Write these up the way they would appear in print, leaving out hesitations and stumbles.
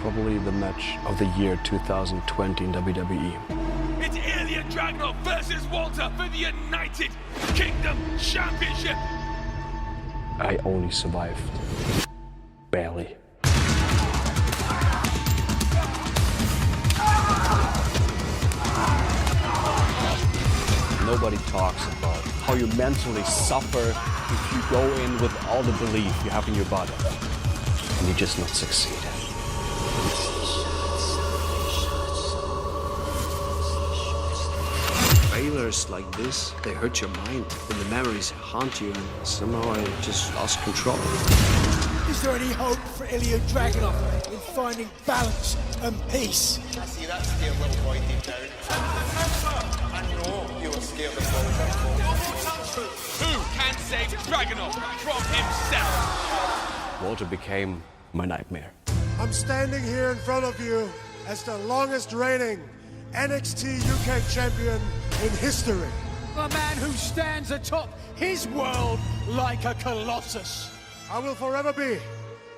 Probably the match of the year 2020 in WWE. It's Ilja Dragunov versus Walter for the United Kingdom Championship. I only survived. Barely. Nobody talks about how you mentally suffer if you go in with all the belief you have in your body and you just not succeed. Failures like this, they hurt your mind and the memories haunt you, and somehow I just lost control. Is there any hope for Ilja Dragunov in finding balance and peace? I see that scared little boy deep down. I know you're scared of little. Who can save Dragunov from himself? Walter became my nightmare. I'm standing here in front of you as the longest reigning NXT UK champion in history. A man who stands atop his world like a colossus. I will forever be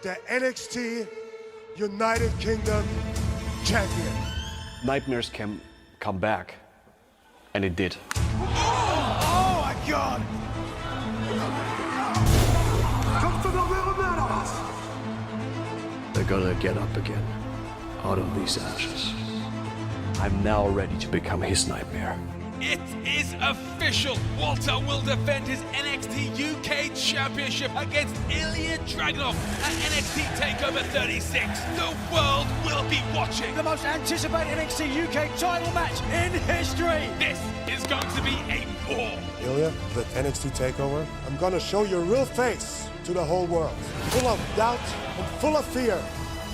the NXT United Kingdom champion. Nightmares can come back, and it did. Oh my God! Come to the real medals! They're gonna get up again, out of these ashes. I'm now ready to become his nightmare. It is official. Walter will defend his NXT UK Championship against Ilja Dragunov at NXT Takeover 36. The world will be watching. The most anticipated NXT UK title match in history. This is going to be a war. Ilja, the NXT Takeover, I'm gonna show your real face to the whole world. Full of doubt and full of fear.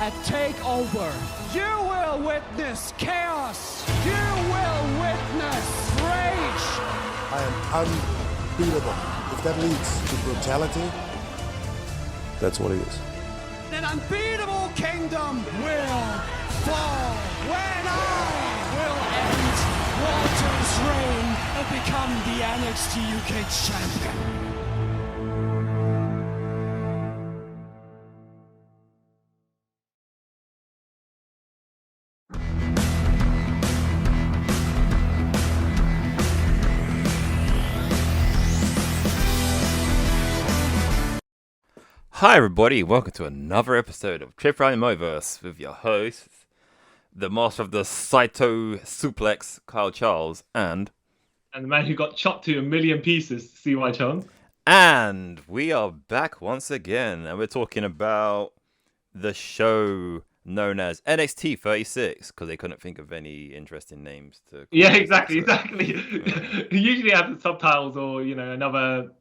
At Takeover, you will witness chaos. You will witness rage. I am unbeatable. If that leads to brutality, that's what it is. An unbeatable kingdom will fall when I will end Walter's reign and become the NXT UK champion. Hi everybody, welcome to another episode of Trip Around the Moverse with your host, the master of the Saito suplex, Kyle Charles, and the man who got chopped to a million pieces, CY Chong. And we are back once again, and we're talking about the show known as NXT 36, because they couldn't think of any interesting names to call Yeah, it, exactly. so- You usually have the subtitles or, another,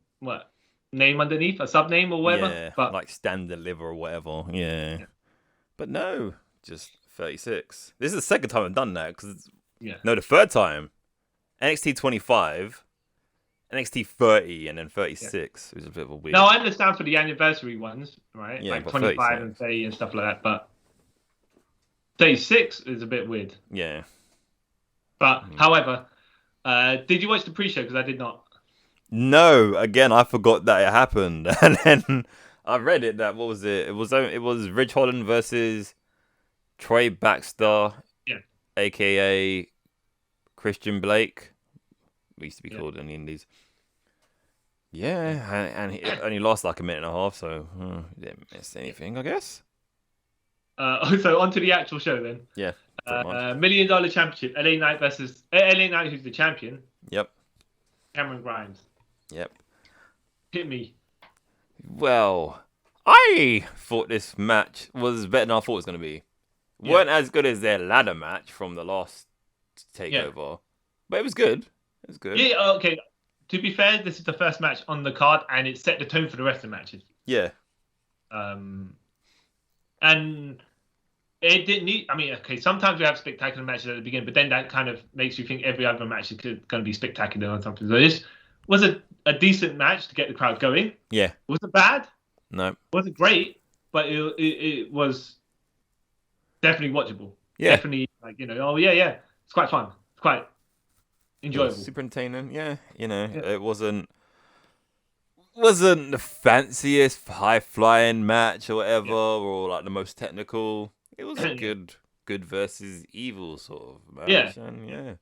name underneath, a sub-name or whatever. Yeah, But like Stand Deliver or whatever, yeah. But no, just 36. This is the second time I've done that, because the third time. NXT 25, NXT 30, and then 36. It was a bit of a weird. now I understand for the anniversary ones, right? Yeah, like but 25 36. and 30 and stuff like that. But 36 is a bit weird. Yeah. But, however, did you watch the pre-show? Because I did not. No, again, I forgot that it happened, and then I read it. What was it? It was Ridge Holland versus Troy Baxter, aka Christian Blake. We used to be called in the Indies. Yeah, and he only lost like a minute and a half, so didn't miss anything, I guess. So on to the actual show then. Yeah. $1 million championship. LA Knight versus LA Knight, who's the champion. Yep. Cameron Grimes. Yep. Hit me. Well, I thought this match was better than I thought it was going to be. Weren't as good as their ladder match from the last takeover, but it was good. It was good. Yeah, okay. To be fair, this is the first match on the card, and it set the tone for the rest of the matches. Yeah. And it didn't need. I mean, okay, sometimes we have spectacular matches at the beginning, but then that kind of makes you think every other match is going to be spectacular or something. So this was a decent match to get the crowd going. Yeah. Was it bad? No. It wasn't great, but it was definitely watchable. Yeah. Definitely, it's quite fun. It's quite enjoyable. Super entertaining. Yeah. It wasn't the fanciest high flying match or whatever, or like the most technical. It was a good versus evil sort of match. Yeah.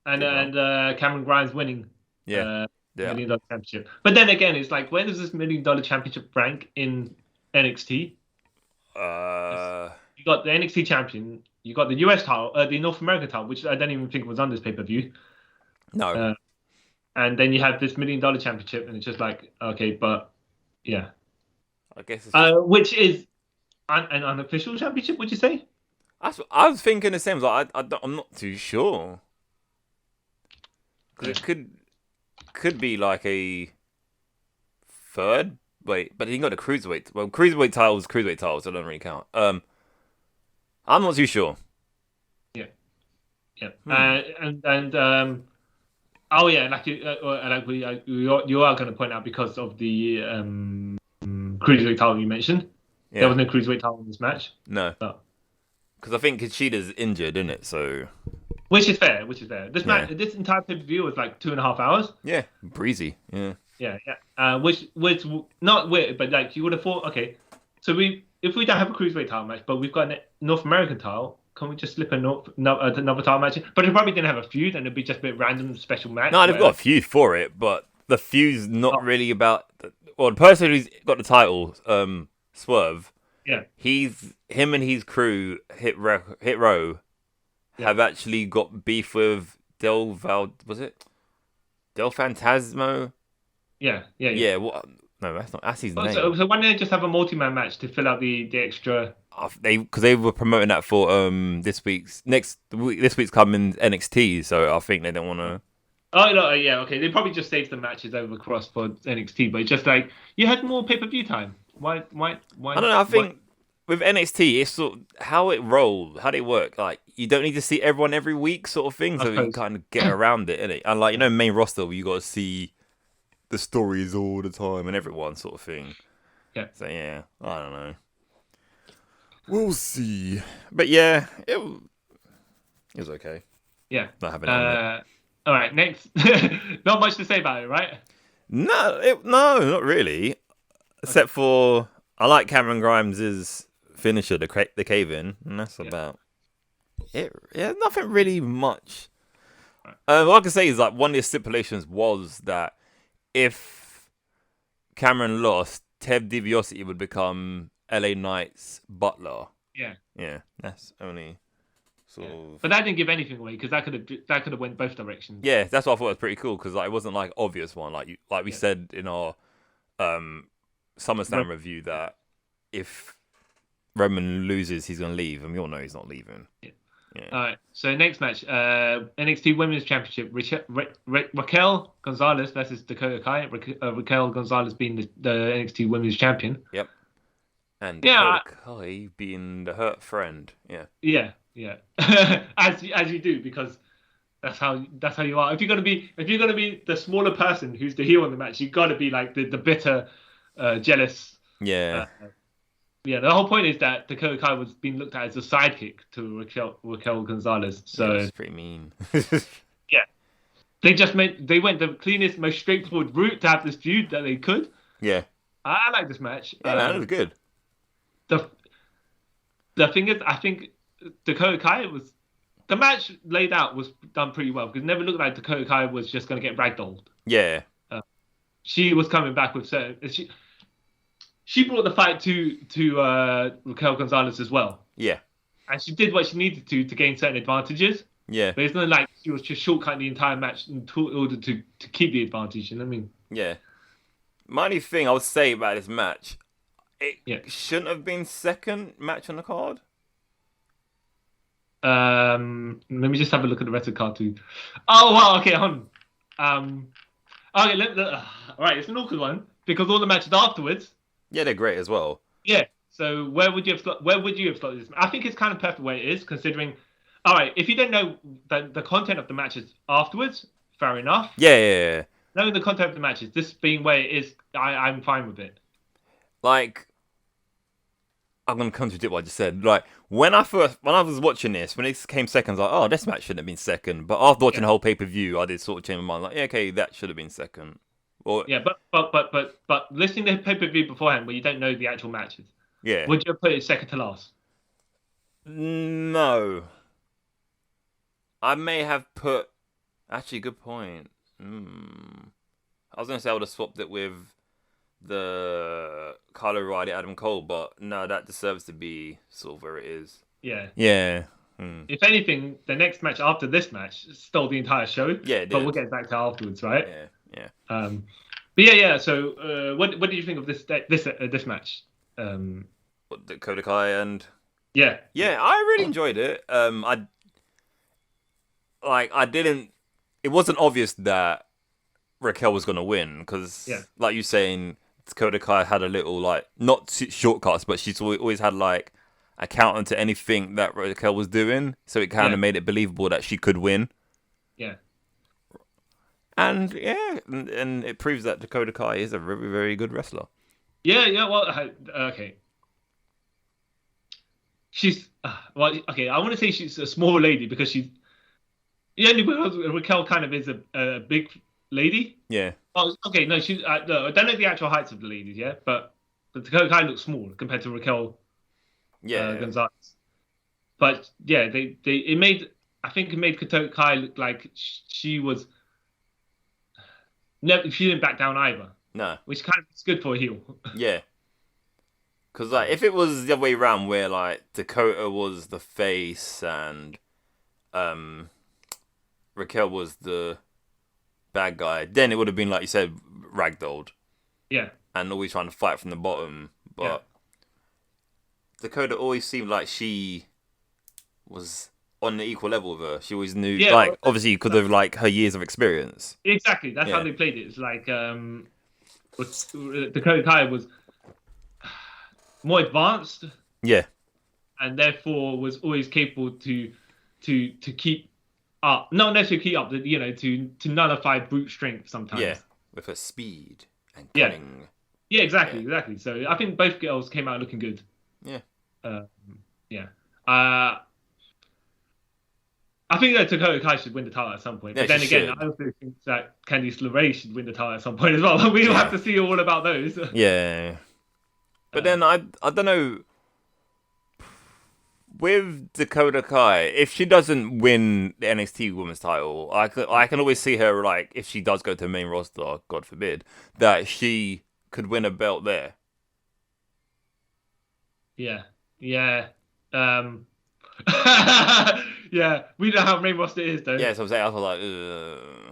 And Cameron Grimes winning. $1 million championship. But then again, it's like, where does this $1 million championship rank in NXT? You got the NXT champion, you got the US title, the North American title, which I don't even think was on this pay-per-view. No. And then you have this $1 million championship, and it's just like, okay, but yeah. I guess which is an unofficial championship, would you say? I was thinking the same. Like, I'm not too sure. Because it could be like a third. Wait, but he got the cruiserweight. Well, cruiserweight titles, so it don't really count. I'm not too sure. Yeah. Oh yeah, like you are going to point out, because of the cruiserweight title you mentioned. Yeah. There was no cruiserweight title in this match. No. Because I think Kuchida's injured, isn't it? So. Which is fair. This match, this entire pay-per-view was like 2.5 hours. Yeah, breezy. Yeah. Which not weird, but like you would have thought, okay, so if we don't have a cruiserweight title match, but we've got a North American title, can we just slip another title match in? But it probably didn't have a feud, and it'd be just a bit random special match. No, they've got a feud for it, but the feud's not really about. Well, the person who's got the title, Swerve. Yeah. Him and his crew, Hit Row, have actually got beef with Del Fantasmo? Yeah. What? No, that's his name. So why don't they just have a multi-man match to fill out the extra? Because they were promoting that for this week's coming NXT, so I think they don't want to. Oh no, yeah, okay. They probably just saved the matches over Cross for NXT, but it's just like you had more pay-per-view time. Why? I don't know. I think with NXT, it's sort of how it rolls, how they work. Like you don't need to see everyone every week, sort of thing, so you can kind of get around it, innit? And like main roster, you got to see the stories all the time and everyone, sort of thing. Yeah. So yeah, I don't know. We'll see. But yeah, it was okay. Yeah. Not having it. All right, next. Not much to say about it, right? No, not really. Except for I like Cameron Grimes' finisher, the cave-in, and that's about it. Yeah, nothing really much. What I can say is like one of the stipulations was that if Cameron lost, Ted DiBiase would become LA Knight's butler. Yeah, that's only sort of. But that didn't give anything away, because that could have went both directions. Yeah, that's what I thought was pretty cool, because like it wasn't like obvious one, like we said in our Summerslam review, that if Roman loses, he's gonna leave, and we all know he's not leaving. Yeah. All right. So next match, NXT Women's Championship, Raquel González versus Dakota Kai. Raquel González being the NXT Women's Champion. Yep. And Dakota Kai being the hurt friend. Yeah. Yeah. as you do, because that's how you are. If you're gonna be the smaller person who's the heel in the match, you've got to be like the bitter, jealous. Yeah. The whole point is that Dakota Kai was being looked at as a sidekick to Raquel González. So it's pretty mean. Yeah. They went the cleanest, most straightforward route to have this feud that they could. Yeah. I like this match. Yeah, that was good. The thing is, I think Dakota Kai the match laid out was done pretty well, because it never looked like Dakota Kai was just going to get ragdolled. Yeah. She was coming back with certain. She brought the fight to Raquel González as well. Yeah. And she did what she needed to gain certain advantages. Yeah. But it's not like she was just shortcutting the entire match in order to keep the advantage. You know what I mean? Yeah. My only thing I would say about this match, it shouldn't have been second match on the card. Let me just have a look at the rest of the card too. Oh, wow. Okay, hold on. Okay, all right, it's an awkward one, because all the matches afterwards. Yeah, they're great as well. Yeah. So where would you have slotted this? I think it's kind of perfect where it is, considering. All right, if you don't know the content of the matches afterwards, fair enough. Yeah. Knowing the content of the matches, this being where it is, I'm fine with it. Like, I'm gonna contradict what I just said. Like, when I was watching this, when it came second, I was like, oh, this match shouldn't have been second. But after watching the whole pay-per-view, I did sort of change my mind. Like, yeah, okay, that should have been second. But listening to the pay-per-view beforehand, where you don't know the actual matches, yeah, would you have put it second to last? No. I may have put... Actually, good point. I was going to say I would have swapped it with the Kyle O'Reilly, Adam Cole, but no, that deserves to be sort of where it is. Yeah. Yeah. If anything, the next match after this match stole the entire show. Yeah, it but did. we'll get back to that afterwards, right? Yeah. But yeah. So, what did you think of this match? What, Dakota Kai and... Yeah. Yeah, I really enjoyed it. I didn't... It wasn't obvious that Raquel was going to win, because, like you saying, Dakota Kai had a little, like, not shortcuts, but she's always had, like, a counter to anything that Raquel was doing, so it kind of made it believable that she could win. Yeah. And, and it proves that Dakota Kai is a very, very good wrestler. Yeah, well, okay. She's, okay, I want to say she's a small lady, because she's... Yeah, because Raquel kind of is a big lady. Yeah. Oh, okay, no, she's... no, I don't know the actual heights of the ladies, yeah? But Dakota Kai looks small compared to Raquel González. But, yeah, it made Dakota Kai look like she was... No, she didn't back down either. No. Which kind of is good for a heel. Yeah. Because, like, if it was the other way around, where, like, Dakota was the face and Raquel was the bad guy, then it would have been, like you said, ragdolled. Yeah. And always trying to fight from the bottom. But Dakota always seemed like she was on the equal level with her. She always knew, obviously because of, like, her years of experience. Exactly. That's how they played it. It's like, Dakota Kai was more advanced. Yeah. And therefore was always capable to keep up, not necessarily keep up, you know, to nullify brute strength sometimes. Yeah, with her speed and cunning. Yeah, exactly. So I think both girls came out looking good. Yeah. I think that Dakota Kai should win the title at some point. Yeah, but then again, I also think that Candice LeRae should win the title at some point as well. We'll have to see all about those. Yeah. But then I don't know. With Dakota Kai, if she doesn't win the NXT Women's title, I can always see her, like, if she does go to the main roster, God forbid, that she could win a belt there. Yeah. Yeah, we know how main roster is, though. Yeah, so I'm saying, I was like,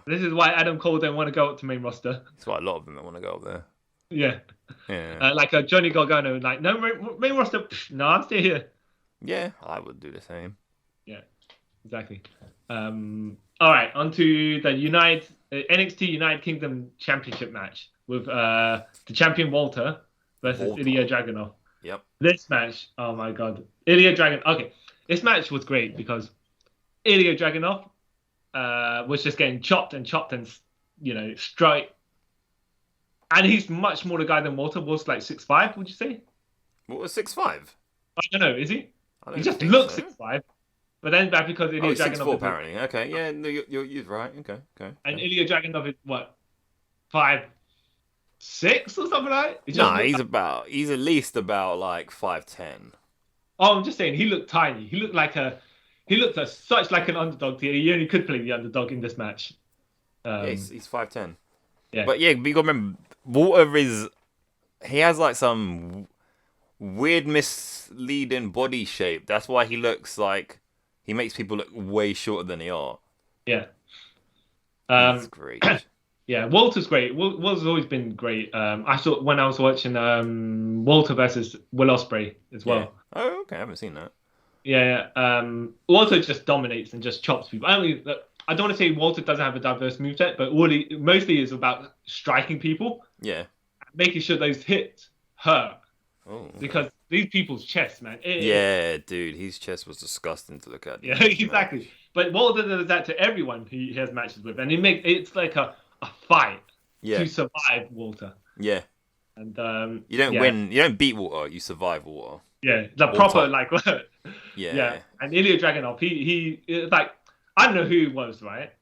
this is why Adam Cole don't want to go up to main roster. That's why a lot of them don't want to go up there. Yeah. Yeah. Like Johnny Gargano, like, no main roster. No, I'm still here. Yeah, I would do the same. Yeah, exactly. All right, on to the NXT United Kingdom Championship match with the champion Walter versus Ilja Dragunov. Yep. This match, oh my god, Ilja Dragunov. Okay, this match was great because Ilja Dragunov was just getting chopped and strike. And he's much smaller guy than Walter. Was like 6'5", would you say? What was 6'5"? I don't know. Is he? He just looks 6'5", but then that's because Ilja Dragunov. 6'4", apparently. Okay, yeah, no, you're right. Okay. And Ilja Dragunov is what, 5'6" or something like that? Nah, he's at least about like 5'10". Oh, I'm just saying, he looked tiny. He looked such like an underdog to you. He only could play the underdog in this match. Yeah, he's 5'10". Yeah. But yeah, we got to remember, Walter he has like some weird misleading body shape. That's why he looks like he makes people look way shorter than they are. Yeah. That's great. Yeah, Walter's great. Walter's always been great. I saw when I was watching Walter versus Will Ospreay as well. Yeah. Oh, okay, I haven't seen that. Yeah. Walter just dominates and just chops people. I don't want to say Walter doesn't have a diverse moveset, but mostly is about striking people. Yeah. Making sure those hits hurt. Oh. Because these people's chests, man. Yeah, dude, his chest was disgusting to look at. Yeah, exactly. Match. But Walter does that to everyone he has matches with, and it's like a fight to survive Walter. Yeah. And you don't win. You don't beat Walter. You survive Walter. Yeah, the proper like. Yeah. And Ilja Dragunov, he like, I don't know who he was, right?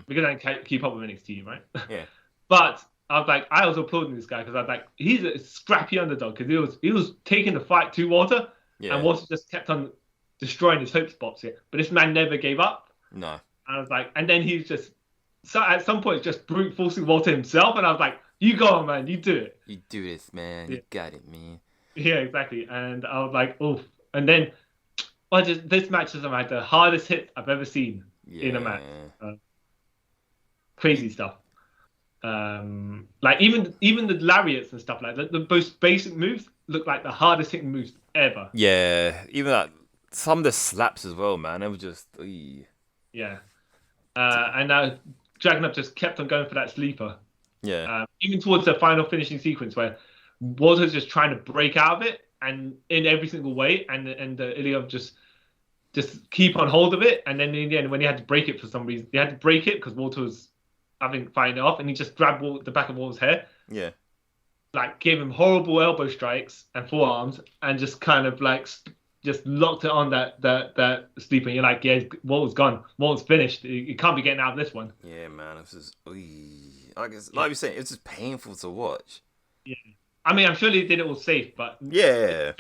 Because I can't keep up with NXT, right? Yeah. But I was applauding this guy because I was like, he's a scrappy underdog because he was taking the fight to Walter, and Walter just kept on destroying his hope spots here. But this man never gave up. No. And I was like, and then he's just, so at some point, just brute forcing Walter himself. And I was like, you go on, man, you do it. You do this, man. You got it, man. Yeah, exactly. And I was like, oof. And then, this match is like the hardest hit I've ever seen in a match. Crazy stuff. Like even the lariats and stuff like that, the most basic moves look like the hardest hitting moves ever. Yeah, even that, some of the slaps as well, man. It was just, yeah. And Dragunov just kept on going for that sleeper. Yeah. Even towards the final finishing sequence where Walter's just trying to break out of it, and in every single way, and Ilya just keep on hold of it, and then in the end when he had to break it for some reason, he had to break it because Walter was fighting it off, and he just grabbed the back of Walter's hair. Yeah. Like gave him horrible elbow strikes and forearms, and just kind of like just locked it on that sleeper. And you're like, yeah, Walter's gone. Walter's finished. You can't be getting out of this one. Yeah, man. This is, like you're saying, it's just painful to watch. Yeah. I mean, I'm sure they did it all safe, but yeah,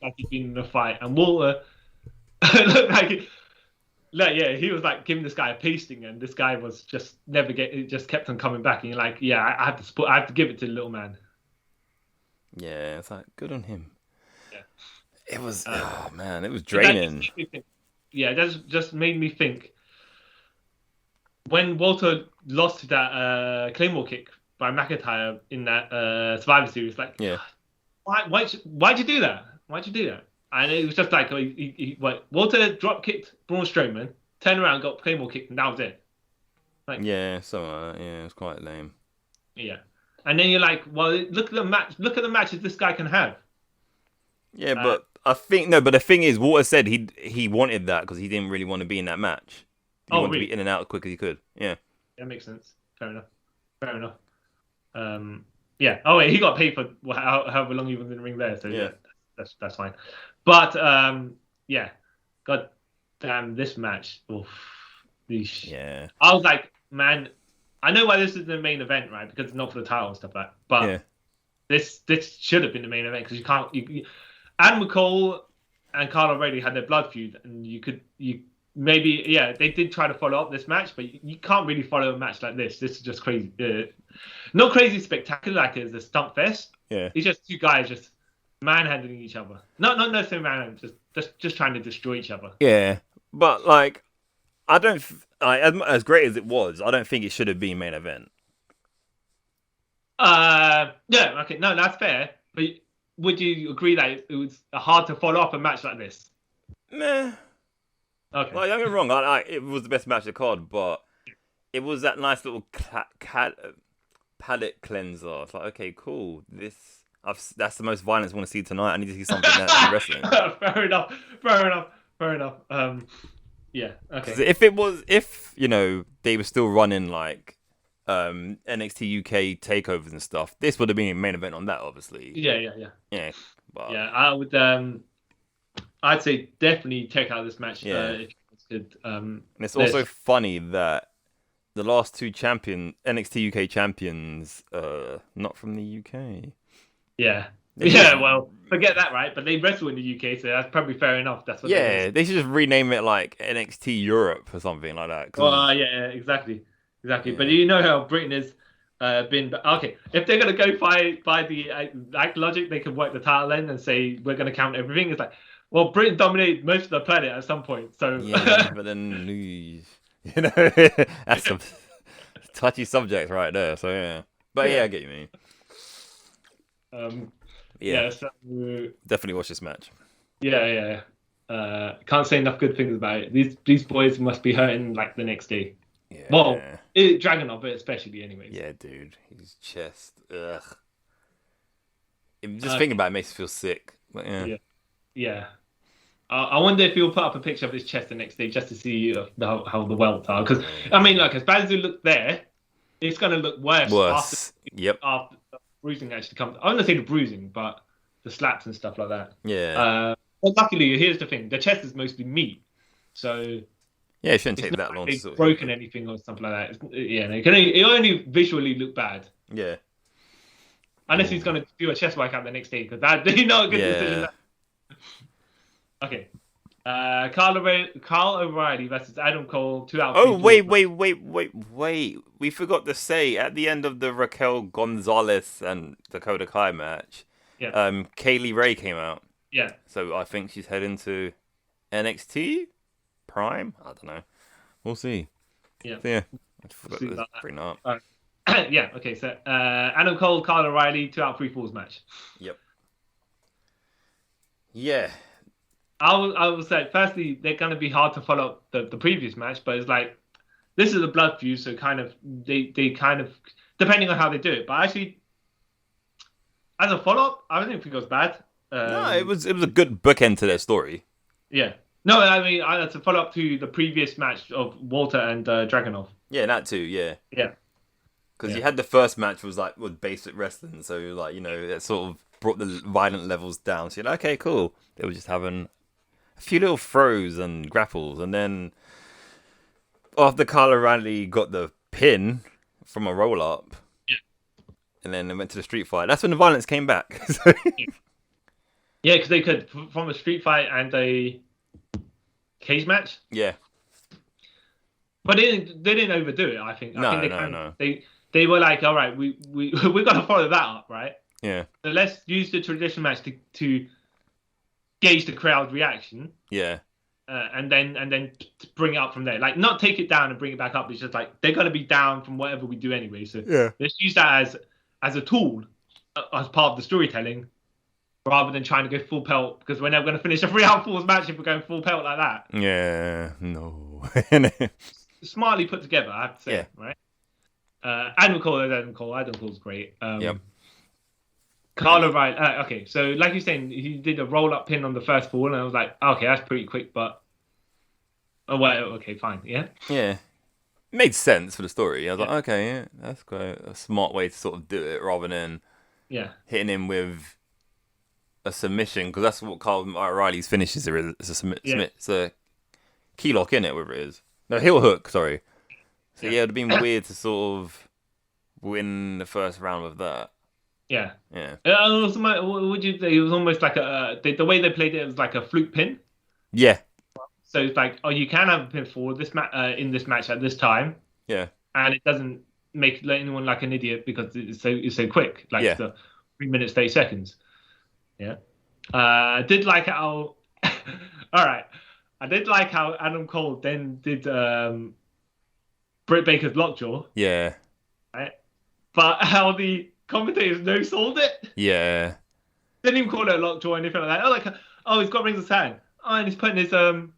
like he'd been in a fight, and Walter looked like yeah, he was like giving this guy a pasting, and this guy was just just kept on coming back, and you're like, yeah, I have to give it to the little man. Yeah, it's like good on him. Yeah, it was oh man, it was draining. That just made me think when Walter lost that Claymore kick by McIntyre in that Survivor Series, like, yeah, why'd you do that? Why'd you do that? And it was just like Walter drop kicked Braun Strowman, turned around, got Claymore kicked, and that was it. Like, yeah, so yeah, it's quite lame. Yeah, and then you're like, well, look at the match. Look at the matches this guy can have. Yeah, but I think but the thing is, Walter said he wanted that because he didn't really want to be in that match. He wanted to be in and out as quick as he could. Yeah, that makes sense. Fair enough. Yeah. Oh wait, he got paid for however long he was in the ring there. So yeah, that's fine. But yeah, god damn, this match. Oof. Yeah. I was like, man, I know why this is the main event, right? Because it's not for the title and stuff like that. But this should have been the main event because you can't. Adam Cole and Kyle already had their blood feud, and they did try to follow up this match, but you can't really follow a match like this. This is just crazy. Not crazy spectacular like it's a stump fest. Yeah. It's just two guys just manhandling each other. Not necessarily manhandling, just trying to destroy each other. Yeah, but like, I don't. As great as it was, I don't think it should have been main event. Yeah. Okay. No, that's fair. But would you agree that it was hard to follow up a match like this? Meh. Okay. Like, don't get me wrong, it was the best match of the card, but it was that nice little palate cleanser. It's like, okay, cool. That's the most violence I want to see tonight. I need to see something that's in wrestling. Fair enough. Yeah. Okay. If they were still running like NXT UK takeovers and stuff, this would have been a main event on that, obviously. Yeah. But... yeah, I would. I'd say definitely check out this match. If you could. And it's also funny that the last two NXT UK champions, not from the UK. Yeah. Yeah, well, forget that, right? But they wrestle in the UK, so that's probably fair enough. That's what. Yeah, they should just rename it like NXT Europe or something like that. Well, yeah, exactly. Yeah. But you know how Britain has been. Okay, if they're gonna go by the act logic, they could work the title in and say we're gonna count everything. It's like, well, Britain dominated most of the planet at some point, so. Yeah, but then that's some touchy subject right there. So yeah, but yeah, I get you mean. Yeah, so definitely watch this match. Yeah. Can't say enough good things about it. These boys must be hurting like the next day. Yeah. Well, Dragunov, but especially anyways. Yeah, dude, his chest. Ugh. Just thinking about it makes me feel sick. But yeah. I wonder if he'll put up a picture of his chest the next day just to see how the welts are. Because I mean, like as bad as it looked there, it's gonna look worse. After bruising actually comes. I wouldn't say the bruising, but the slaps and stuff like that. Yeah. Well, luckily, here's the thing: the chest is mostly meat, so yeah, it shouldn't take that long. It's broken anything or something like that. It only visually look bad. Yeah. Unless he's going to do a chest workout the next day, because that not a good decision. Okay. Carl O'Reilly versus Adam Cole, 2 out of 3 Oh, wait. We forgot to say, at the end of the Raquel González and Dakota Kai match, Yeah. Kaylee Ray came out. Yeah. So I think she's heading to NXT Prime? I don't know. We'll see. Yeah. So, yeah. I forgot to bring that up. Yeah, okay, so Adam Cole, Carl O'Reilly, 2 out of 3 falls match. Yep. Yeah. I would say, firstly, they're going to be hard to follow up the previous match, but it's like, this is a blood feud, so kind of, they kind of, depending on how they do it. But actually, as a follow-up, I don't think it was bad. No, it was a good bookend to their story. Yeah. No, I mean, it's a follow-up to the previous match of Walter and Dragunov. Yeah, that too, yeah. Yeah. Because you had the first match was basic wrestling, so like, you know, it sort of brought the violent levels down. So you're like, okay, cool. They were just having a few little throws and grapples, and then after Kyle O'Reilly got the pin from a roll up, and then they went to the street fight. That's when the violence came back. Yeah, because they could from a street fight and a cage match. Yeah. But they didn't overdo it. I think. No. They were like, all right, we got to follow that up, right? Yeah. So let's use the traditional match to gauge the crowd reaction. Yeah. And then to bring it up from there. Like, not take it down and bring it back up. It's just like they're gonna be down from whatever we do anyway. So let's use that as a tool, as part of the storytelling, rather than trying to go full pelt. Because we're never gonna finish a 3 out falls match if we're going full pelt like that. Yeah. No. Smartly put together, I have to say. Yeah. Right. Adam Cole is Adam Cole. Adam Cole's great. Yep. Carl O'Reilly. Okay, so like you're saying, he did a roll-up pin on the first fall, and I was like, okay, that's pretty quick, but okay, fine, yeah. Yeah. It made sense for the story. I was like, okay, yeah, that's quite a smart way to sort of do it, rather than hitting him with a submission, because that's what Carl O'Reilly's finishes are. It's a key lock in it, whatever it is. No, heel hook. Sorry. So yeah, it'd have been weird to sort of win the first round with that. Yeah. Yeah. Would you say it was almost like the way they played it was like a fluke pin? Yeah. So it's like, you can have a pin for this in this match at this time. Yeah. And it doesn't make anyone like an idiot because it's so quick, like the 3 minutes 30 seconds. Yeah. I did like how. All right. I did like how Adam Cole then did Britt Baker's lockjaw. Yeah. Right. But how the commentators no-sold it. Yeah. Didn't even call it a lockjaw or anything like that. He's got rings of sand. And he's putting his hand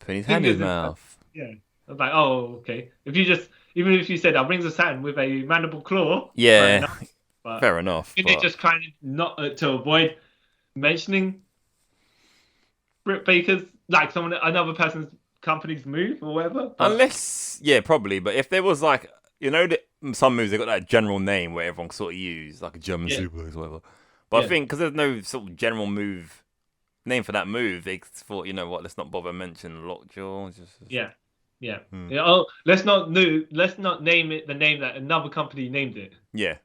in his mouth. Yeah. I was like, okay. Even if you said rings of sand with a mandible claw. Yeah. Fair enough. They just kind of not to avoid mentioning Britt Baker's like another person's company's move or whatever. But... Unless, probably. But if there was like, some moves they got that general name where everyone sort of use like a German suplex or whatever. But I think because there's no sort of general move name for that move, they thought, you know what, let's not bother mentioning lockjaw. Yeah. Oh, let's not name it the name that another company named it. Yeah.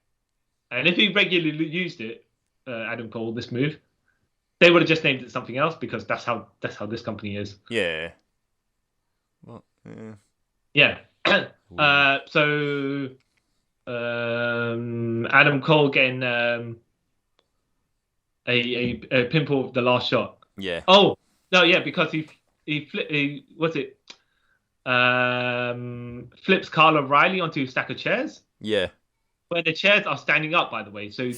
And if he regularly used it, Adam Cole, this move, they would have just named it something else because that's how this company is. Yeah. Well, yeah. So Adam Cole getting a pinfall of the last shot. Yeah. Oh no, yeah, because he flips Kyle O'Reilly onto a stack of chairs. Yeah. Where the chairs are standing up, by the way. So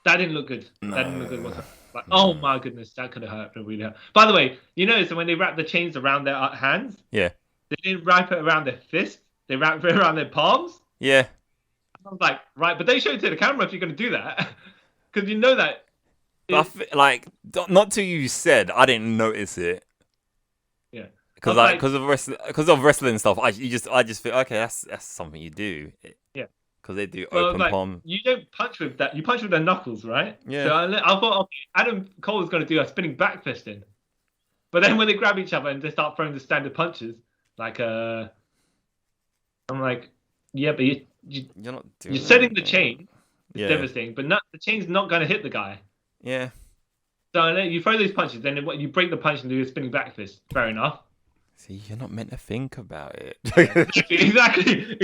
that didn't look good. No. That didn't look good whatsoever. Like, oh my goodness, that could have hurt. Really hurt. By the way, so when they wrap the chains around their hands, they didn't wrap it around their fist. They wrapped it around their palms. Yeah. I was like, right, but they showed it to the camera if you're going to do that, because you know that. Not till you said, I didn't notice it. Yeah. Because of wrestling stuff, I just feel okay. That's something you do. Yeah. Because they do open palm. You don't punch with that. You punch with the knuckles, right? Yeah. So I thought, okay, Adam Cole is going to do a spinning back fisting, but then when they grab each other and they start throwing the standard punches, like I'm like, yeah, but you're not doing. You're setting the chain. It's devastating, but the chain's not going to hit the guy. Yeah. So you throw those punches, then you break the punch and do a spinning back fist. Fair enough. See, you're not meant to think about it. exactly.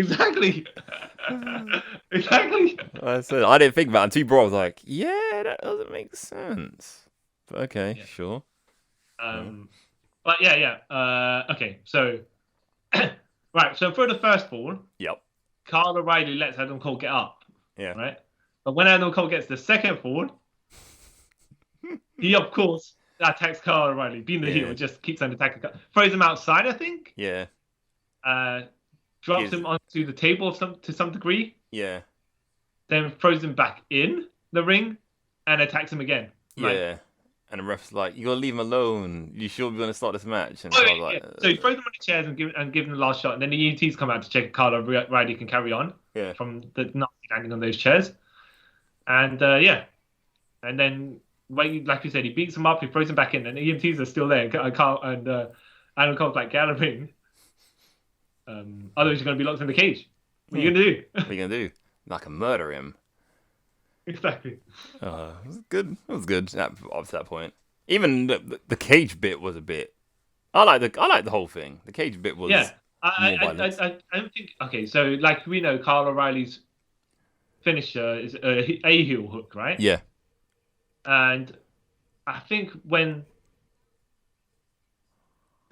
I said I didn't think about it until you brought. I was like, yeah, that doesn't make sense. But okay, sure. But yeah. Okay, so right. So for the first fall, Yep. Kyle O'Reilly lets Adam Cole get up. Yeah. Right. But when Adam Cole gets the second fall, he of course attacks Kyle O'Reilly, being the heel, just keeps on attacking. Throws him outside, I think. Yeah. Drops him onto the table to some degree. Yeah. Then throws him back in the ring and attacks him again. Yeah. And the ref's like, you gotta leave him alone. You sure we're gonna start this match? And so I was like, so he throws him on the chairs and give him the last shot. And then the EMTs come out to check if Kyle O'Reilly can carry on from the not standing on those chairs. And and then like you said, he beats him up, he throws him back in, and the EMTs are still there. And Adam Cole's like, get out of the ring. Otherwise you're gonna be locked in the cage. What are you gonna do? What are you gonna do? I can murder him. Exactly. It was good. It was good up to that point. Even the cage bit was a bit. I like the whole thing. The cage bit was. Yeah, more violent. I don't think. Okay, so like we know, Kyle O'Reilly's finisher is a heel hook, right? Yeah. And I think when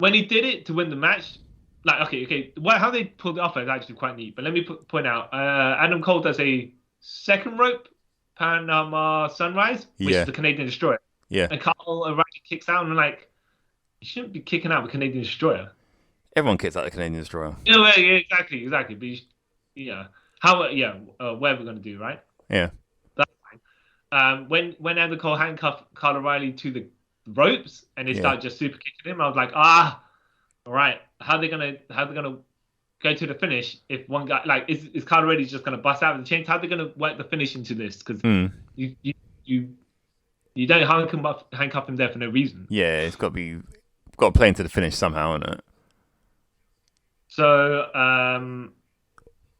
he did it to win the match, like okay, how they pulled it off is actually quite neat. But let me point out, Adam Cole does a second rope Panama Sunrise, which is the Canadian Destroyer. Yeah. And Kyle O'Reilly kicks out, and I'm like, you shouldn't be kicking out the Canadian Destroyer. Everyone kicks out the Canadian Destroyer. Yeah, exactly. But whatever we're gonna do, right? Yeah. That's fine. When Adam Cole handcuffed Kyle O'Reilly to the ropes and they started just super kicking him, I was like, all right, how they gonna go to the finish if one guy is Kyle O'Reilly just gonna bust out of the chains? How are they gonna work the finish into this? Because you don't handcuff him there for no reason. Yeah, it's got to play into the finish somehow, isn't it? So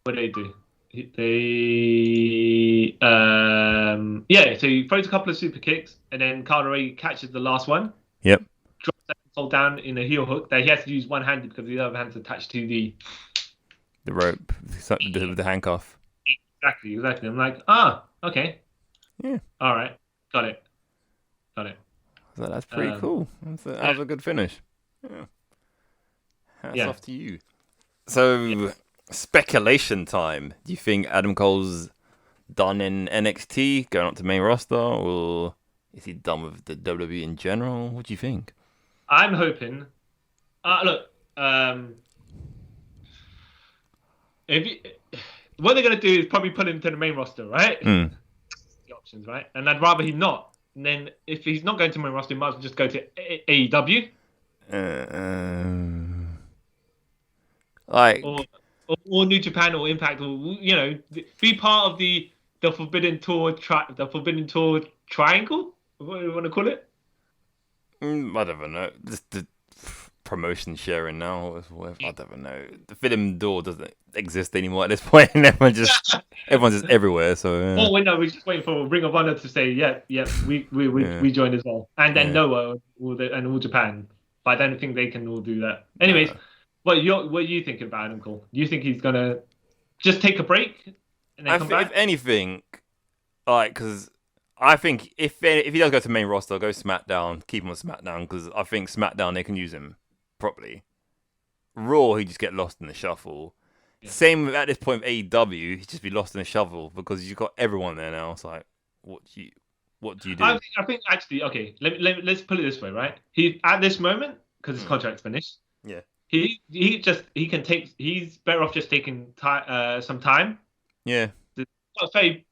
what do? So he throws a couple of super kicks and then Kyle O'Reilly catches the last one. Yep. Drops that Cole down in a heel hook that he has to use one-handed because the other hand's attached to the rope, the handcuff. Exactly. I'm like, okay. Yeah. All right. Got it. So that's pretty cool. That was a good finish. Yeah. Hats off to you. So, speculation time. Do you think Adam Cole's done in NXT, going up to main roster, or is he done with the WWE in general? What do you think? I'm hoping. Look, what they're going to do is probably put him to the main roster, right? The options, right? And I'd rather he not. And then if he's not going to main roster, he might as well just go to AEW. Or New Japan or Impact, or be part of the Forbidden Tour triangle. What do you want to call it? I don't know. Just the promotion sharing now. I don't know. The Forbidden Door doesn't exist anymore at this point. Everyone's just everywhere. So. Oh wait, no, we're just waiting for Ring of Honor to say, we joined as well, and then Noah and All Japan. But I don't think they can all do that. Anyways. What are you thinking about Adam Cole? Do you think he's gonna just take a break and then come back? If anything, because I think if he does go to main roster, go SmackDown, keep him on SmackDown, because I think SmackDown they can use him properly. Raw, he just get lost in the shuffle. Yeah. Same with, at this point with AEW, he'd just be lost in the shuffle because you've got everyone there now. It's like, what do you do? I think actually, okay, let's put it this way, right? He at this moment, because his contract's finished. Yeah. He's better off just taking some time. Yeah. Not say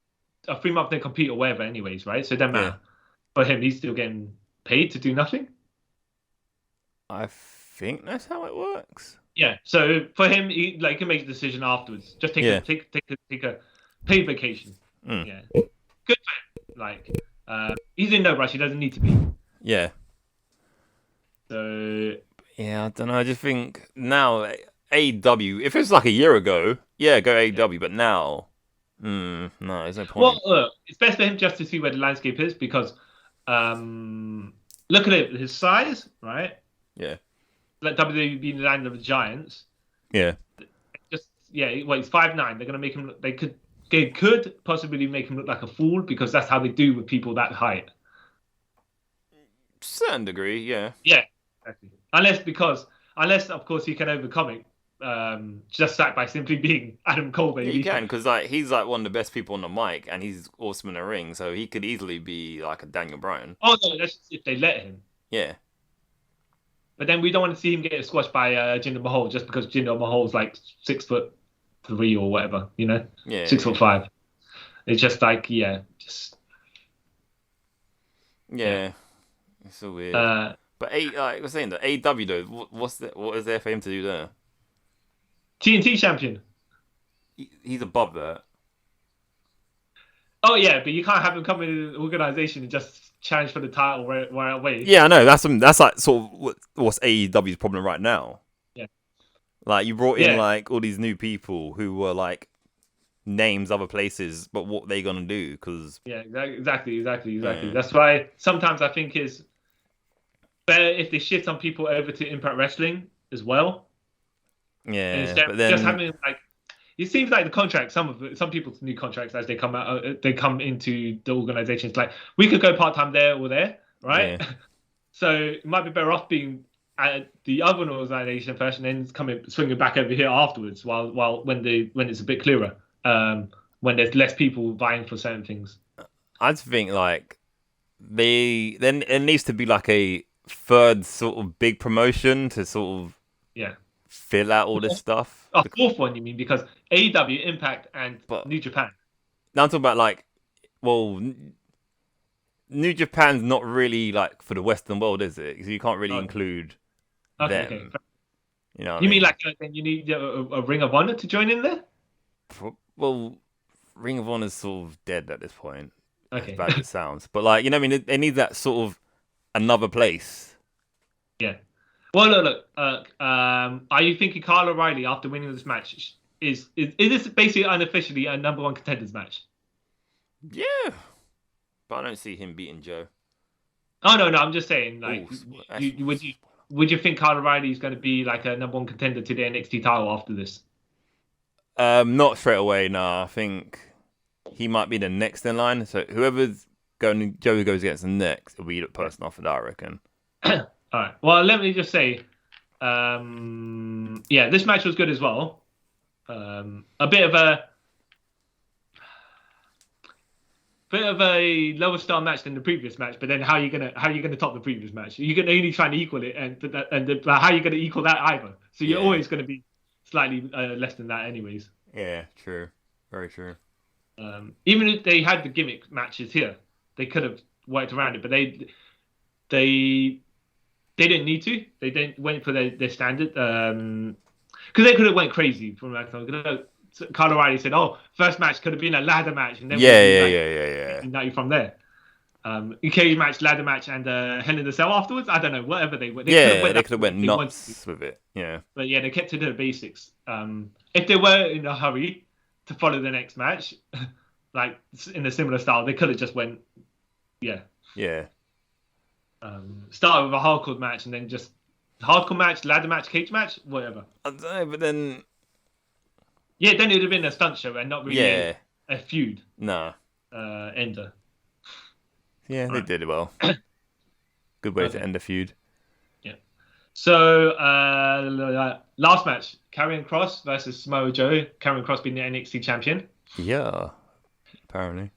a 3 month then compete or whatever, anyways, right? So it doesn't matter. Yeah. For him, he's still getting paid to do nothing. I think that's how it works. Yeah. So for him, he can make a decision afterwards. Just take a paid vacation. Yeah. Good for him. He's in no rush. He doesn't need to be. Yeah. So. Yeah, I don't know. I just think now AEW. If it was like a year ago, go AEW. Yeah. But now, no, there's no point. Well, look, it's best for him just to see where the landscape is because Look at it, his size, right? Yeah. Like WWE being the land of the giants. Yeah. Just well, he's 5'9". They're gonna make him. They could possibly make him look like a fool because that's how they do with people that height. Certain degree, yeah. Yeah, exactly. Unless of course he can overcome it. Just by simply being Adam Cole, baby. Yeah, he can, because like he's like one of the best people on the mic, and he's awesome in the ring, so he could easily be like a Daniel Bryan. Oh no, that's if they let him. Yeah. But then we don't want to see him get squashed by Jinder Mahal just because Jinder Mahal's like 6'3" or whatever, you know? Yeah. 6'5". It's just like Yeah. It's so weird. But like I was saying, the AEW though, what is there for him to do there? TNT champion. He's above that. Oh yeah, but you can't have him come in an organization and just challenge for the title right away. Yeah, I know. That's like sort of what's AEW's problem right now. Yeah. Like you brought in like all these new people who were like names other places, but what they gonna do? Because exactly. That's why sometimes I think it's better if they shift some people over to Impact Wrestling as well. Yeah, instead but then just having like it seems like the contract, some people's new contracts as they come out, they come into the organization. It's like we could go part time there or there, right? Yeah. So it might be better off being at the other organization first, and then swinging back over here afterwards. While when it's a bit clearer, when there's less people vying for certain things. I just think like then it needs to be like a third sort of big promotion to sort of fill out all this stuff. A fourth one, you mean? Because AEW, Impact, and New Japan. Now I'm talking about like, well, New Japan's not really like for the Western world, is it? So you can't really include them. Okay. You know, you mean like then you need a Ring of Honor to join in there? Well, Ring of Honor's sort of dead at this point. Okay. As bad as it sounds, but like, you know what I mean? They need that sort of another place. Yeah. Well, look. Are you thinking Kyle O'Reilly after winning this match is this basically unofficially a number one contenders match? Yeah, but I don't see him beating Joe. Oh no, I'm just saying. Like, would you think Kyle O'Reilly is going to be like a number one contender to the NXT title after this? Not straight away. No, I think he might be the next in line. So whoever's Joe goes against the next will be the person after that, I reckon. All right. Well, let me just say, this match was good as well. A bit of a lower star match than the previous match, but then how are you gonna top the previous match? You're gonna only try to equal it, but how are you gonna equal that either? So you're always gonna be slightly less than that, anyways. Yeah, true, very true. Even if they had the gimmick matches here, they could have worked around it, but they didn't need to. They didn't went for their standard because they could have went crazy from that time. Kyle O'Reilly said, "Oh, first match could have been a ladder match, and then United from there. UK match, ladder match, and Hell in a Cell afterwards. I don't know, whatever they went. They could have went nuts with it. Yeah, but they kept to the basics. If they were in a hurry to follow the next match, like in a similar style, they could have just went, start with a hardcore match and then just hardcore match, ladder match, cage match, whatever. I don't know, but then then it would have been a stunt show and not really a feud. No. Ender. Yeah, they did it well. Good way to end a feud. Yeah. So last match, Karrion Kross versus Samoa Joe. Karrion Kross being the NXT champion. Yeah. Apparently.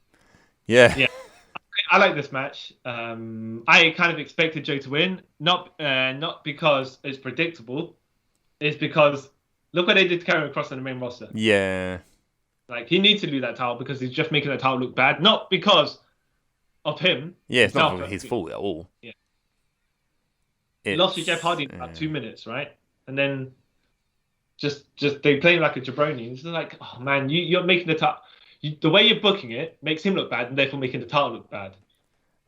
Yeah. Yeah. I like this match. I kind of expected Joe to win, not because it's predictable. It's because look what they did to Karrion Kross on the main roster. Yeah. Like he needs to lose that title because he's just making the title look bad, not because of him. Yeah, it's not his fault at all. Yeah. He lost to Jeff Hardy in about 2 minutes, right? And then just they play him like a jabroni. It's like, oh man, you're making the title. The way you're booking it makes him look bad and therefore making the title look bad.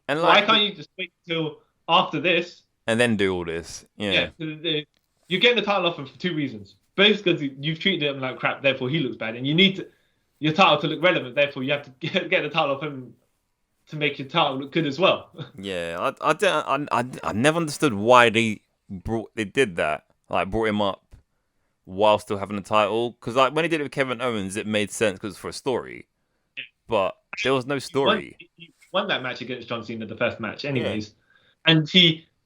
And why can't you just wait until after this and then do all this? Yeah. You're getting the title off him for 2 reasons. Both because you've treated him like crap, therefore he looks bad, and you need your title to look relevant, therefore you have to get the title off him to make your title look good as well. Yeah, I never understood why they did that. Like, brought him up while still having the title. Because like when he did it with Kevin Owens, it made sense because it's for a story. But there was no story. He won that match against John Cena, the first match, anyways. Yeah. And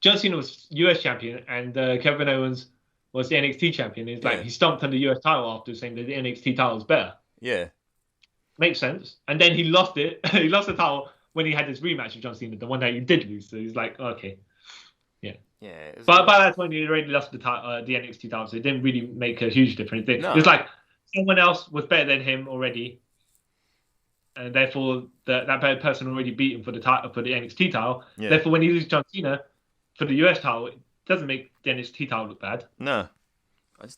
John Cena was US champion, and Kevin Owens was the NXT champion. It's like he stomped on the US title after saying that the NXT title is better. Yeah. Makes sense. And then he lost it. He lost the title when he had his rematch with John Cena, the one that he did lose. So he's like, okay. Yeah. Yeah. But by that point, he already lost the NXT title, so it didn't really make a huge difference. It was like someone else was better than him already, and therefore that better person already beat him for the title, for the NXT title. Yeah. Therefore, when he loses John Cena for the US title, it doesn't make the NXT title look bad. No. It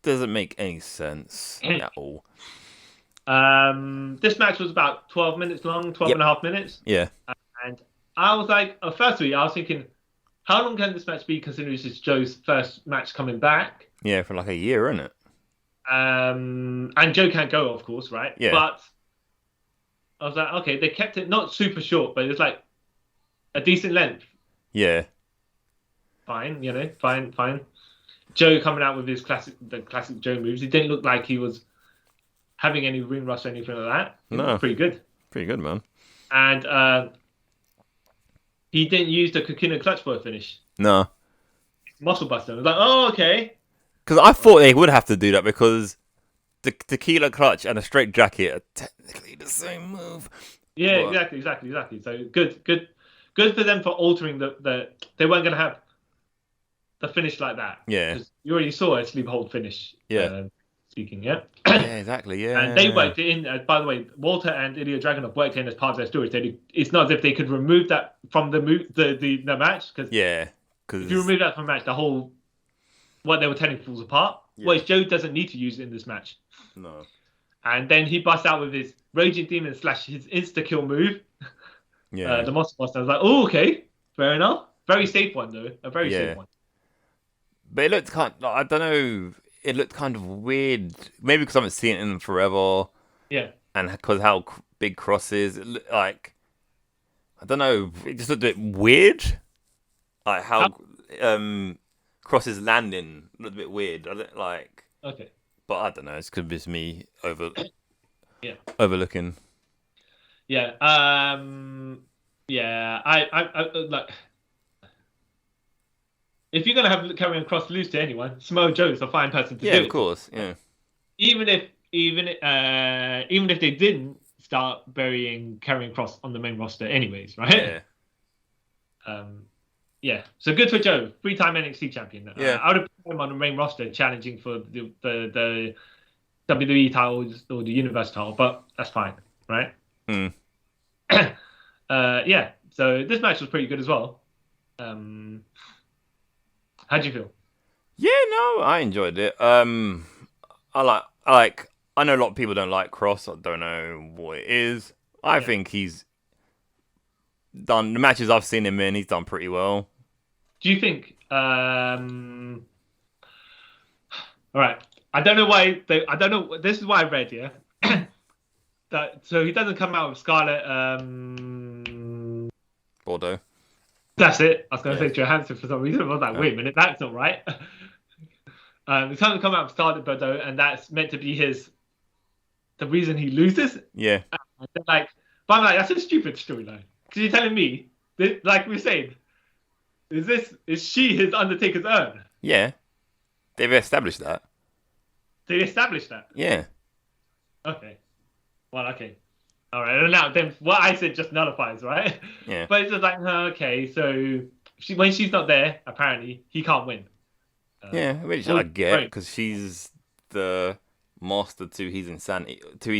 doesn't make any sense at all. This match was about 12 minutes long, 12 and a half minutes. Yeah. And I was like, firstly, I was thinking, how long can this match be considering this is Joe's first match coming back? Yeah, for like a year, isn't it? And Joe can't go, of course, right? Yeah. But I was like, okay, they kept it not super short, but it was like a decent length. Yeah. Fine, fine. Joe coming out with the classic Joe moves. He didn't look like he was having any ring rust or anything like that. He was pretty good. Pretty good, man. And he didn't use the Coquina clutch for a finish. No. Muscle buster. I was like, oh, okay. Because I thought they would have to do that because the tequila clutch and a straight jacket are technically the same move. Yeah, but... exactly. So good for them for altering the they weren't going to have the finish like that. Yeah. You already saw a sleep hold finish. Yeah. Speaking, yeah. Yeah, exactly, yeah. And they worked in, by the way, Walter and Ilja Dragunov worked in as part of their story. It's not as if they could remove that from the match. Cause if you remove that from the match, what they were telling falls apart. Yeah. Whereas Joe doesn't need to use it in this match. No. And then he busts out with his Raging Demon / his insta-kill move. Yeah. The Monster Buster. I was like, oh, okay. Fair enough. Very safe one, though. A very safe one. But it looked I don't know... It looked kind of weird. Maybe because I haven't seen it in them forever. Yeah. And because how big Kross is. It looked like... I don't know. It just looked a bit weird. Like how Kross's landing looked a bit weird. I don't like... Okay. But I don't know. It could be just me overlooking. Yeah. Yeah. I like... If you're going to have Karrion Kross lose to anyone, Samoa Joe is a fine person to do it. Yeah, of course. Yeah. Even if they didn't start burying Karrion Kross on the main roster, anyways, right? Yeah. Yeah. So good for Joe, 3-time NXT champion. Yeah. I would have put him on the main roster, challenging for the WWE title or the Universe title, but that's fine, right? Yeah. So this match was pretty good as well. How'd you feel? Yeah, no, I enjoyed it. I know a lot of people don't like Kross. I don't know what it is. I think he's done the matches I've seen him in. He's done pretty well. Do you think? All right. I don't know why. I don't know. This is what I read. Yeah. So he doesn't come out with Scarlett. Bordeaux. That's it. I was going to say Johansson for some reason. I was like, wait a minute, that's not right. It's time to come out with Scarlett Bordeaux, and that's meant to be the reason he loses. Yeah. But I'm like, that's a stupid storyline. Because you're telling me, like we said, is she his Undertaker's urn? Yeah. They've established that. They established that? Yeah. Okay. Well, okay. All right, and now then what I said just nullifies, right? Yeah. But it's just like, okay, so when she's not there, apparently he can't win. Which I get because she's the master to his insanity, to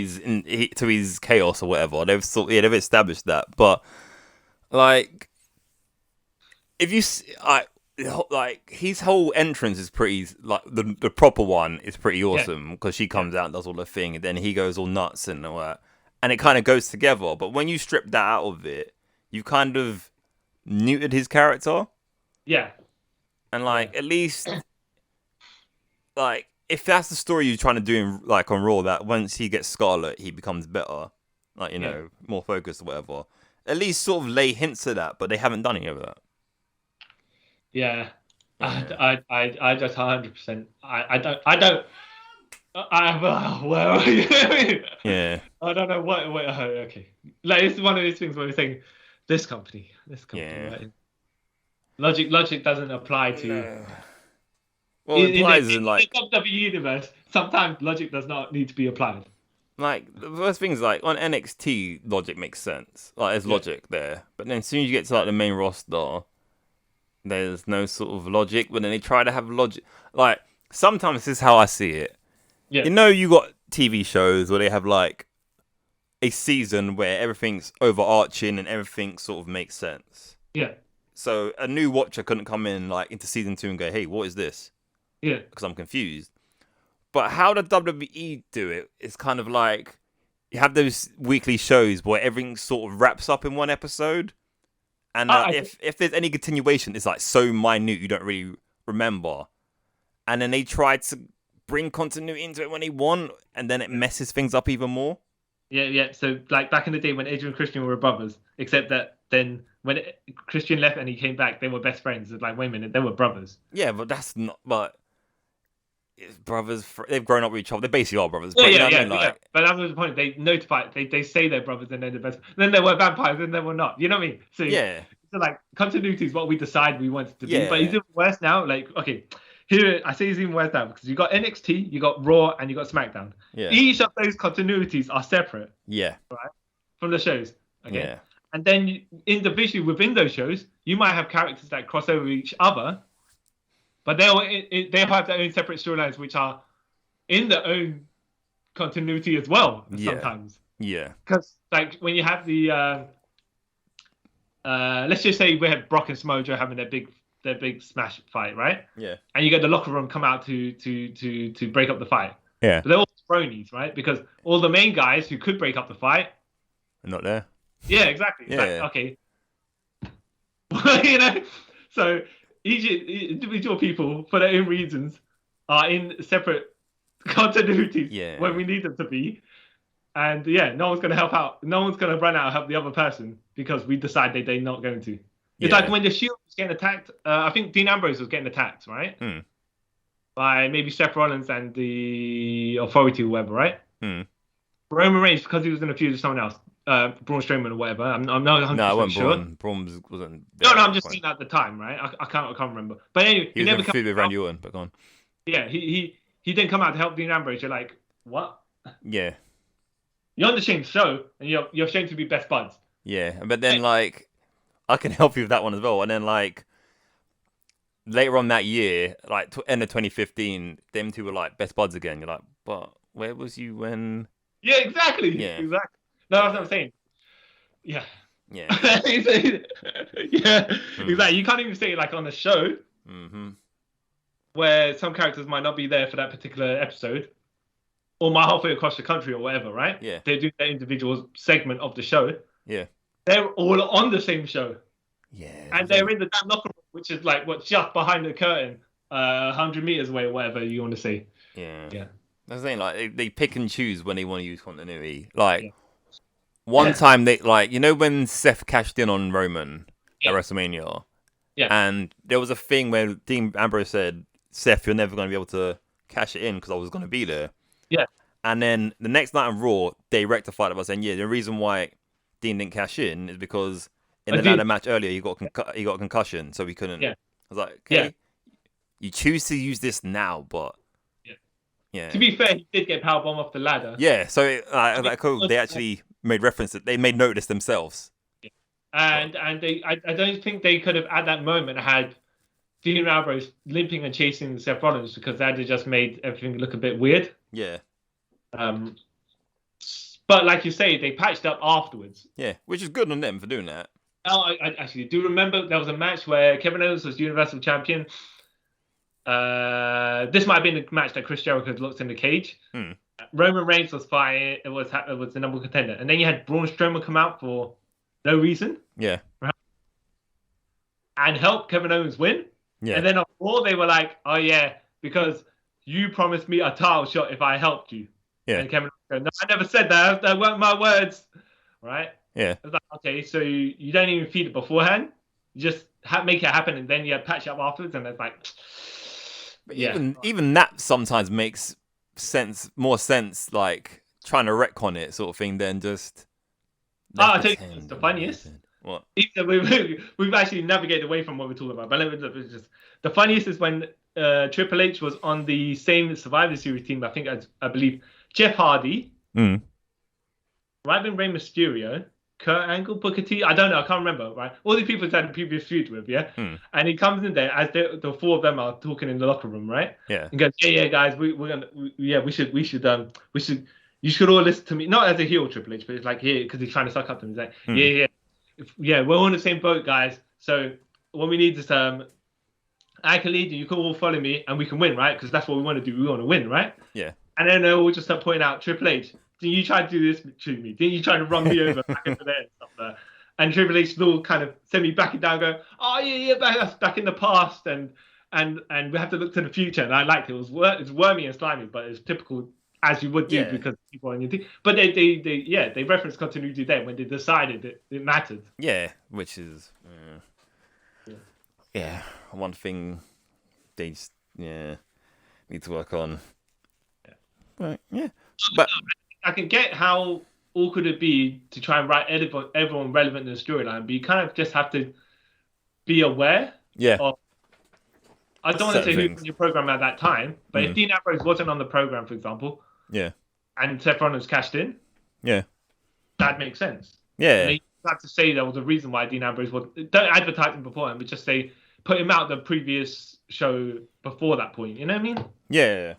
his chaos or whatever. They've established that, but like, if you his whole entrance is pretty like the proper one is pretty awesome because she comes out and does all the thing, and then he goes all nuts and all that. And it kind of goes together. But when you strip that out of it, you kind of neutered his character. Yeah. And, at least, if that's the story you're trying to do on Raw, that once he gets Scarlet, he becomes better. like, you know, more focused or whatever. At least sort of lay hints of that, but they haven't done any of that. Yeah. I just 100%. Where are you? Yeah. I don't know what. Okay. Like, it's one of these things where we're saying, this company. Yeah. Right? Logic doesn't apply to. No. Well, it applies in like the WWE universe. Sometimes logic does not need to be applied. Like, the first thing is, like, on NXT, logic makes sense. Like, there's logic there. But then as soon as you get to, like, the main roster, there's no sort of logic. But then they try to have logic. Like, sometimes this is how I see it. Yeah. You know, you got TV shows where they have, like, a season where everything's overarching and everything sort of makes sense. Yeah. So a new watcher couldn't come in, like, into season 2 and go, hey, what is this? Yeah. Because I'm confused. But how the WWE do it is kind of like you have those weekly shows where everything sort of wraps up in one episode, and if there's any continuation, it's like so minute you don't really remember. And then they try to bring continuity into it when they want, and then it messes things up even more. Yeah. So like back in the day when Adrian and Christian were brothers, except that then when Christian left and he came back, they were best friends. It's like, wait a minute, they were brothers. Yeah, but that's not. But brothers, they've grown up with each other. They basically are brothers. But, but, yeah. But that was the point. They notify. They say they're brothers, and they're the best. Then they were vampires, and they were not. You know what I mean? So yeah. So like continuity is what we decide we want it to be. Yeah. But it's even worse now. Like, okay, here I say it's even worse now because you got NXT, you got Raw, and you got SmackDown. Yeah. Each of those continuities are separate. Yeah. Right. From the shows. Okay. Yeah. And then individually within those shows, you might have characters that cross over each other, but they'll have their own separate storylines, which are in their own continuity as well. Sometimes. Yeah. Because like when you have the let's just say we have Brock and Samoa Joe having their big smash fight, right? Yeah. And you get the locker room come out to break up the fight. Yeah. But they're all bronies, right? Because all the main guys who could break up the fight They're not there. Yeah, exactly. Yeah. Like, okay. You know, so each individual people, for their own reasons, are in separate continuities when we need them to be. And yeah, no one's going to help out. No one's going to run out and help the other person because we decide that they're not going to. It's like when the Shield was getting attacked. I think Dean Ambrose was getting attacked, right? By maybe Seth Rollins and the Authority or whatever, right? Roman Reigns, because he was in a feud with someone else. Braun Strowman or whatever. I'm not 100% sure. Braun wasn't. No, I'm just saying at the time, right? I can't remember. But anyway, he never came with Randy Orton, but go on. Yeah, he didn't come out to help Dean Ambrose. You're like, what? Yeah. You're on the same show, and you're ashamed to be best buds. Yeah, but then like, I can help you with that one as well. And then like, later on that year, like end of 2015, them two were like best buds again. You're like, but where was you when? Yeah, exactly. Yeah. Exactly. No, that's what I'm saying. Yeah. Yeah. Yeah. Exactly. You can't even say it like on the show, where some characters might not be there for that particular episode, or might halfway across the country or whatever, right? Yeah. They do their individual segment of the show. Yeah. They're all on the same show. Yeah. And they're in the damn locker room, which is like what's just behind the curtain, 100 meters away, or whatever you want to say. Yeah. Yeah. That's the thing. Like they pick and choose when they want to use continuity. Like. One time they like, you know, when Seth cashed in on Roman at WrestleMania, and there was a thing where Dean Ambrose said, "Seth, you're never going to be able to cash it in because I was going to be there." Yeah. And then the next night on Raw, they rectified it by saying, "Yeah, the reason why Dean didn't cash in is because in the ladder match earlier he got a concussion, so he couldn't." Yeah. I was like, "Okay, you choose to use this now, but." Yeah. To be fair, he did get powerbomb off the ladder. Yeah, so they actually made reference that they made notice themselves. And I don't think they could have at that moment had Dean Ambrose limping and chasing Seth Rollins because that had just made everything look a bit weird. Yeah. But like you say, they patched up afterwards. Yeah, which is good on them for doing that. Oh, I actually do remember there was a match where Kevin Owens was Universal Champion. This might have been the match that Chris Jericho looked in the cage. Roman Reigns was fighting. It was the number one contender, and then you had Braun Strowman come out for no reason. Yeah. Right? And help Kevin Owens win. Yeah. And then on Raw they were like, "Oh yeah, because you promised me a title shot if I helped you." Yeah. And Kevin Owens goes, "No, I never said that. That weren't my words." right? Yeah. It's like, okay, so you don't even feed it beforehand. You just make it happen, and then you patch it up afterwards, and it's like, But yeah. even that sometimes makes more sense, like trying to retcon it sort of thing, than just. I tell you, it's the funniest. What? We've actually navigated away from what we're talking about, but it's just the funniest is when Triple H was on the same Survivor Series team. I believe Jeff Hardy, right? Then Rey Mysterio, Kurt Angle, Booker T. I don't know. I can't remember. Right? All these people he's had a previous feud with, yeah. And he comes in there as the four of them are talking in the locker room, right? Yeah. And goes, yeah, guys, we should. You should all listen to me. Not as a heel Triple H, but it's like, yeah, because he's trying to suck up to him. He's like, yeah, we're all in the same boat, guys. So what we need is I can lead you. You can all follow me, and we can win, right? Because that's what we want to do. We want to win, right? Yeah. And then we'll just start pointing out Triple H. Didn't you try to do this to me? Didn't you try to run me over back into there and stuff there? And Triple H will kind of send me backing down, go, oh yeah, back in the past, and we have to look to the future. And I liked it. It's wormy and slimy, but it's typical. As you would do because people on your team, but they reference continuity then when they decided that it mattered. Yeah, which is one thing they just need to work on. Yeah, right, yeah. But I can get how awkward it'd be to try and write everyone relevant in the storyline, but you kind of just have to be aware. Yeah. Of, I don't want to say who's on your program at that time, but if Dean Ambrose wasn't on the program, for example. Yeah. And Seth Rollins cashed in. Yeah. That makes sense. Yeah. And you have to say there was a reason why Dean Ambrose was. Don't advertise him beforehand, but just say put him out the previous show before that point. You know what I mean? Yeah.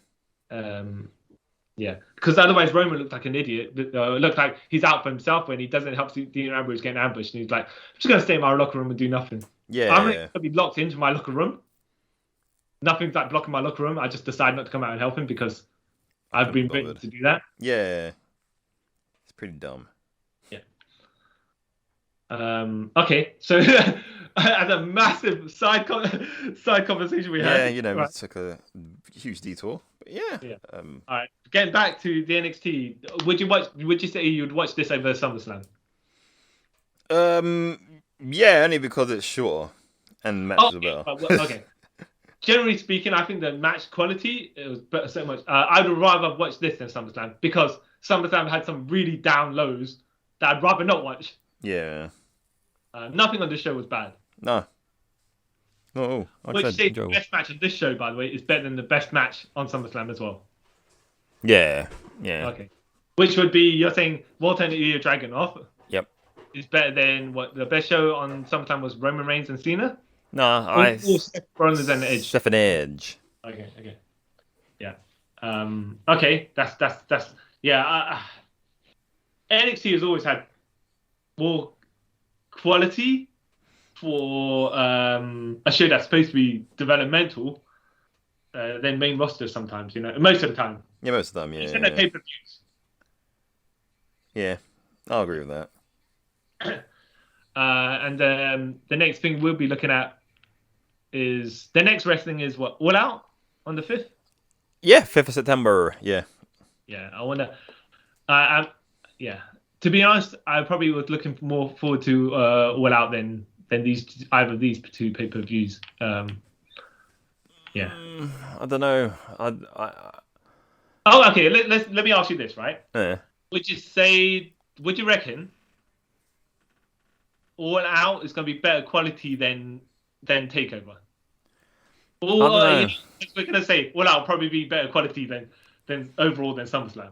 Yeah. Because otherwise Roman looked like an idiot. It looked like he's out for himself when he doesn't help Dean Ambrose get ambushed, and he's like, I'm just gonna stay in my locker room and do nothing. Yeah. I'm gonna be locked into my locker room. Nothing's like blocking my locker room. I just decide not to come out and help him because I've been bitten to do that. Yeah. It's pretty dumb. Yeah. Okay, so as a massive side conversation we had. Yeah, we took a huge detour. But yeah. All right. Getting back to the NXT, would you say you'd watch this over SummerSlam? Yeah, only because it's shorter and matches are better. Okay. Generally speaking, I think the match quality it was better so much. I would rather watch this than SummerSlam because SummerSlam had some really down lows that I'd rather not watch. Yeah. Nothing on this show was bad. No. Oh, Which say the best match on this show, by the way, is better than the best match on SummerSlam as well. Yeah. Okay. Which would be, you're saying Walter and Ilja Dragunov. Yep. Is better than what the best show on SummerSlam was Roman Reigns and Cena? No, Seth Rollins and Edge. Seth and Edge. Okay. Yeah. Okay. That's yeah. NXT has always had more quality for a show that's supposed to be developmental than main roster sometimes. Most of the time. Yeah, most of the time. Yeah. Pay-per-views. Yeah, I'll agree with that. And the next thing we'll be looking at is the next wrestling is what, All Out on the 5th? Yeah, 5th of September. Yeah. Yeah, I wonder. To be honest, I probably was looking more forward to All Out than either of these two pay-per-views. Yeah. I don't know. Oh, okay. Let me ask you this, right? Yeah. Would you reckon All Out is going to be better quality than Takeover? Or we're going to say All Out will probably be better quality than overall than SummerSlam.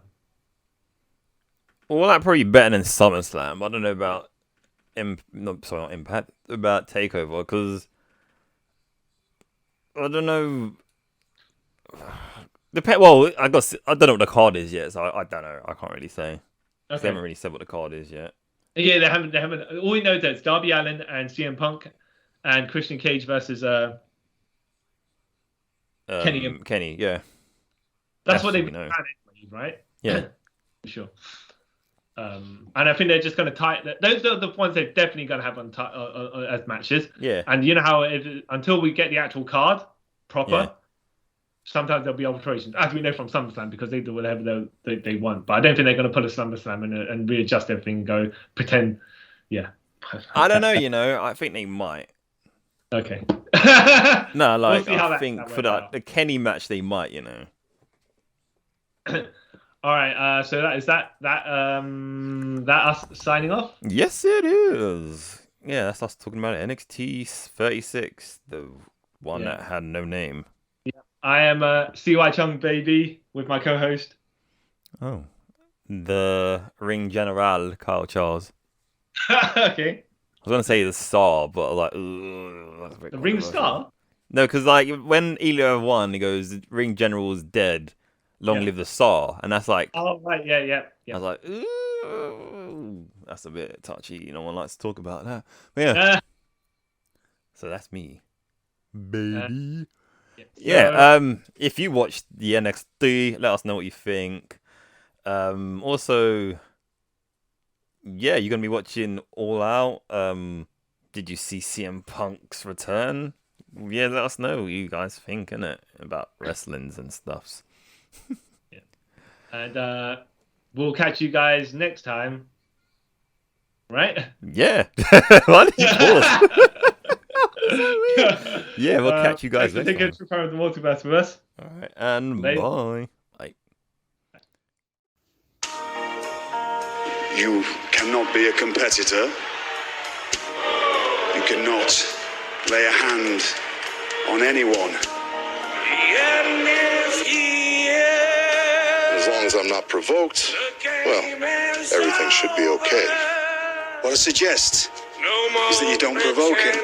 Well, that probably better than SummerSlam. I don't know about not Impact, about Takeover, because I don't know. Well, I don't know what the card is yet, so I don't know. I can't really say. Okay. They haven't really said what the card is yet. Yeah, they haven't. All we know is that it's Darby Allin and CM Punk and Christian Cage versus Kenny. Yeah. That's what they've been planning, right? Yeah. For sure. And I think they're just going to tie. Those are the ones they're definitely going to have as matches. Yeah. And you know how until we get the actual card proper, sometimes there'll be alterations, as we know from SummerSlam, because they do whatever they want. But I don't think they're going to pull a SummerSlam and readjust everything and go pretend. Yeah. I don't know. I think they might. Okay. No, like We'll see how I think that for the Kenny match they might. All right. So that us signing off. Yes, it is. Yeah, that's us talking about it. NXT 36, the one that had no name. Yeah. I am CY Chung baby with my co-host. Oh, the Ring General Kyle Charles. Okay. I was gonna say the star, but like that's a bit The Ring Star. No, because like when Ilya won, he goes, "Ring General's dead. Long live the Tsar," and that's like. Oh right, yeah. I was like, ooh, that's a bit touchy. No one likes to talk about that. But yeah. So that's me, baby. If you watched the NXT, let us know what you think. Also, yeah, you're gonna be watching All Out. Did you see CM Punk's return? Yeah, let us know what you guys think, innit, about wrestlings and stuffs. Yeah. And we'll catch you guys next time. Right? Yeah. Why did you pause? Yeah, we'll catch you guys next time. Thanks for taking a trip over the multiverse with us. All right, and bye. Bye. You cannot be a competitor. You cannot lay a hand on anyone. As long as I'm not provoked, well, everything should be okay. What I suggest is that you don't provoke him.